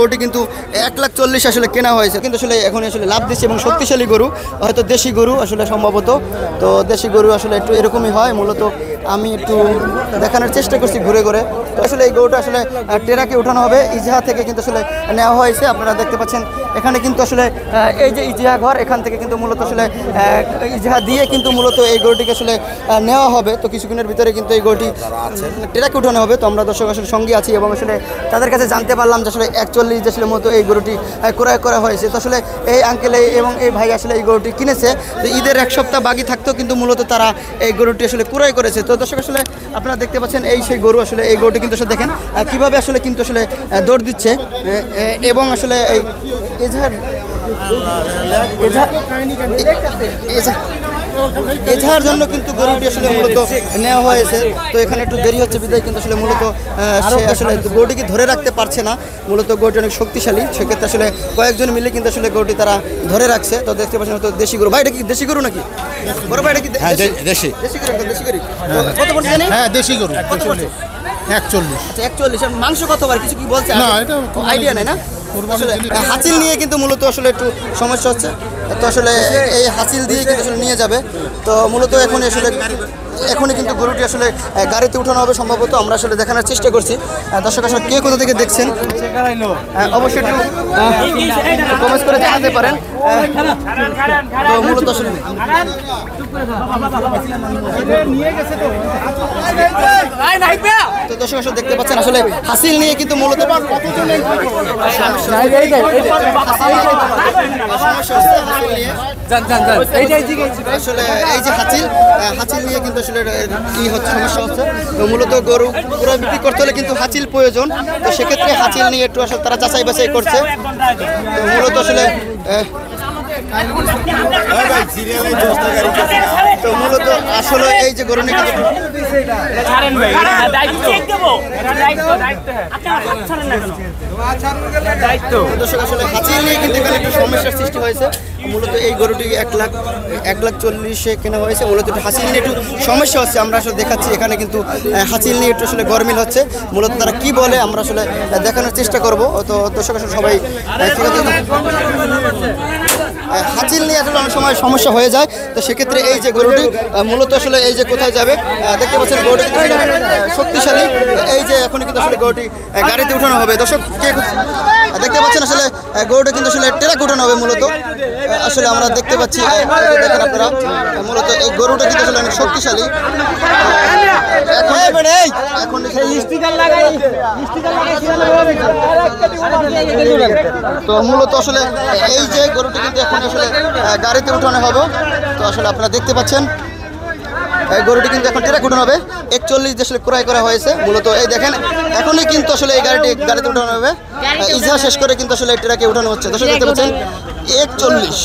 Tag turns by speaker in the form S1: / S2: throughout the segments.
S1: গরুটি কিন্তু 1,40,000 আসলে কেনা হয়েছে, কিন্তু আসলে এখন আসলে লাভ দিচ্ছে এবং শক্তিশালী গরু, হয়তো দেশি গরু আসলে সম্ভবত। তো দেশি গরু আসলে একটু এরকমই হয় মূলত। আমি একটু দেখানোর চেষ্টা করছি ঘুরে ঘুরে। তো আসলে এই গরুটা আসলে টেরাকে উঠানো হবে, ইজহা থেকে কিন্তু আসলে নেওয়া হয়েছে। আপনারা দেখতে পাচ্ছেন এখানে কিন্তু আসলে এই যে ইজহা ঘর, এখান থেকে কিন্তু মূলত আসলে ইজহা দিয়ে কিন্তু মূলত এই গরুটিকে আসলে নেওয়া হবে। তো কিছুক্ষণের ভিতরে কিন্তু এই গরুটি টেরাকে উঠানো হবে। তো আমরা দর্শক আসলে সঙ্গে আছি এবং আসলে তাদের কাছে জানতে পারলাম যে আসলে 41 দেশের মতো এই গরুটি ক্রয় করা হয়েছে। তো আসলে এই আঙ্কেল এবং এই ভাই আসলে এই গরুটি কিনেছে। তো ঈদের 1 সপ্তাহ বাকি থাকতেও কিন্তু মূলত তারা এই গরুটি আসলে ক্রয় করেছে। তো দর্শক আসলে আপনারা দেখতে পাচ্ছেন এই সেই গরু, আসলে এই গরুটি কিন্তু আসলে দেখেন কীভাবে আসলে কিন্তু আসলে দৌড় দিচ্ছে এবং আসলে এই এছাড়ার জন্য কিন্তু গরুটি আসলে মূলত নেওয়া হয়েছে। তো এখানে একটু দেরি হচ্ছে বিদায় কিন্তু আসলে মূলত সে আসলে গরুটিকে ধরে রাখতে পারছে না। মূলত গরুটি অনেক শক্তিশালী, সেক্ষেত্রে আসলে কয়েকজন মিলে কিন্তু আসলে গরুটি তারা ধরে রাখছে। তো দেখতে পাচ্ছেন তো দেশি গরু। ভাই এটা কি দেশি গরু নাকি? বড় ভাই এটা কি দেশি গরু? দেশি গরু কত পড়ছে জানেন?
S2: হ্যাঁ দেশি গরু।
S1: কত পড়ছে?
S2: 41।
S1: আচ্ছা 41। মাংস কতবার কিছু কি বলছে?
S2: না এটা
S1: আইডিয়া নেই না। আসলে হাসিল নিয়ে কিন্তু মূলত আসলে একটু সমস্যা হচ্ছে। তো আসলে এই হাসিল দিয়ে কিন্তু আসলে নিয়ে যাবে। তো মূলত এখনই কিন্তু গরুটি আসলে গাড়িতে উঠানো হবে সম্ভবত। আমরা আসলে দেখানোর চেষ্টা করছি। দর্শক আসলে কে কোথা থেকে দেখছেন অবশ্যই একটু কমেন্ট করে জানাতে পারেন। তো মূলত আসলে তো দর্শক আসলে দেখতে পাচ্ছেন আসলে হাসিল নিয়ে কিন্তু মূলত আসলে এই যে হাঁচিল নিয়ে কিন্তু আসলে সমস্যা হচ্ছে। তো মূলত গরু বিক্রি করতে হলে কিন্তু হাঁচিল প্রয়োজন। তো সেক্ষেত্রে হাঁচিল নিয়ে একটু আসলে তারা যাচাই বাছাই করছে। তো মূলত আসলে তো মূলত আসলে এই যে গরু নিয়ে দর্শক আসলে হাঁচিল নিয়ে কিন্তু এখানে একটু সমস্যার সৃষ্টি হয়েছে। মূলত এই গরুটি 1,40,000 কেনা হয়েছে। মূলত একটু হাঁচিল নিয়ে একটু সমস্যা হচ্ছে। আমরা আসলে দেখাচ্ছি এখানে কিন্তু হাঁচিল নিয়ে একটু আসলে গরমিল হচ্ছে। মূলত তারা কি বলে আমরা আসলে দেখানোর চেষ্টা করব। তো দর্শক আসলে সবাই হাঁচিল নিয়ে আসলে অনেক সময় সমস্যা হয়ে যায়। তো সেক্ষেত্রে এই যে গরুটি মূলত আসলে এই যে কোথায় যাবে দেখতে পাচ্ছেন গরুটি শক্তিশালী। এই যে এখন কিন্তু আসলে গরুটি গাড়িতে উঠানো হবে। দর্শক দেখতে পাচ্ছেন আসলে গরুটা কিন্তু আসলে ট্রাকে উঠানো হবে মূলত। আসলে আমরা দেখতে পাচ্ছি দেখেন আপনারা মূলত এই গরুটা কিন্তু আসলে অনেক শক্তিশালী। তো মূলত আসলে এই যে গরুটি কিন্তু এখন আসলে গাড়িতে উঠানো হবে। তো আসলে আপনারা দেখতে পাচ্ছেন এই গরুটি কিন্তু এখন ট্রাকে উঠানো হবে। 41 আসলে ক্রয় করা হয়েছে মূলত। এই দেখেন এখনই কিন্তু আসলে এই গাড়িতে উঠানো হবে। ইজহা শেষ করে কিন্তু আসলে ট্রাকে উঠানো হচ্ছে। দর্শক দেখতে পাচ্ছেন 41।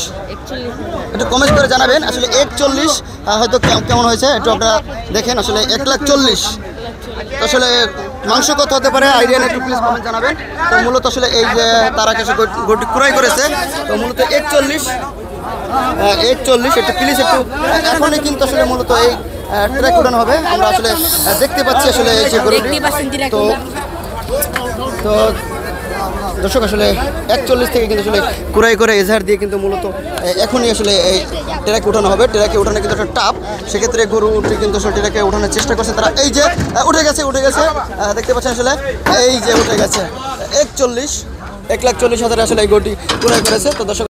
S1: একটু কমেন্ট করে জানাবেন আসলে 41 হয়তো কেমন হয়েছে একটু আপনারা দেখেন। আসলে 1,40,000 আসলে মাংস কত হতে পারে আইডিয়া একটু প্লিজ কমেন্ট জানাবেন। তো মূলত আসলে এই যে তারা কাছে গরুটি ক্রয় করেছে। তো মূলত 41 একটু প্লিজ একটু এখনই কিন্তু আসলে মূলত এই ট্রাক উঠানো হবে। আমরা আসলে দেখতে পাচ্ছি আসলে এই যে গরুটি। তো দর্শক আসলে 41 থেকে কিন্তু আসলে ক্রয় করে এজাহার দিয়ে কিন্তু মূলত এখনই আসলে এই ট্রাকে উঠানো হবে। ট্রাকে উঠানো কিন্তু একটা টাপ, সেক্ষেত্রে গরুটি কিন্তু আসলে ট্রাকে উঠানোর চেষ্টা করছে তারা। এই যে উঠে গেছে দেখতে পাচ্ছেন আসলে এই যে উঠে গেছে 1,40,000 আসলে এই গরুটি ক্রয় করেছে। তো দর্শক